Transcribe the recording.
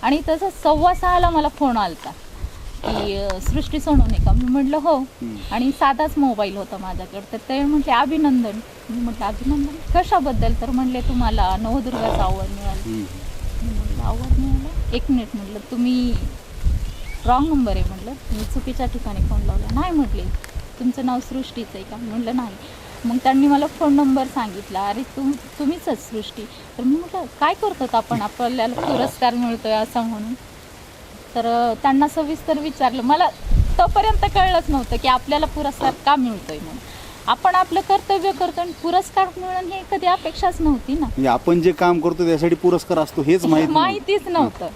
आणि तसं 6:15 मला फोन आलता की सृष्टी सोनवणे का? मी म्हटलं हो. आणि साधाच मोबाईल होता माझ्याकडे. तर ते म्हटले अभिनंदन. मी म्हटलं अभिनंदन कशाबद्दल? तर म्हणले तुम्हाला नवदुर्गाचं अवॉर्ड मिळालं. मी म्हटलं अवॉर्ड मिळालं? 1 मिनिट म्हटलं, तुम्ही रॉंग नंबर आहे म्हटलं, मी चुकीच्या ठिकाणी फोन लावला. नाही म्हटले, तुमचं नाव सृष्टीच आहे का? म्हटलं नाही. मग त्यांनी मला फोन नंबर सांगितला. अरे तुम्हीच सृष्टी? तर मी म्हटलं काय करतात आपण, आपल्याला पुरस्कार मिळतोय असं म्हणून. तर त्यांना सविस्तर विचारलं. मला तोपर्यंत कळलंच नव्हतं की आपल्याला पुरस्कार का मिळतोय म्हणून. आपण आपलं कर्तव्य करतो आणि पुरस्कार मिळणं हे कधी अपेक्षाच नव्हती ना. आपण जे काम करतो त्यासाठी पुरस्कार असतो हेच माहितीच नव्हतं.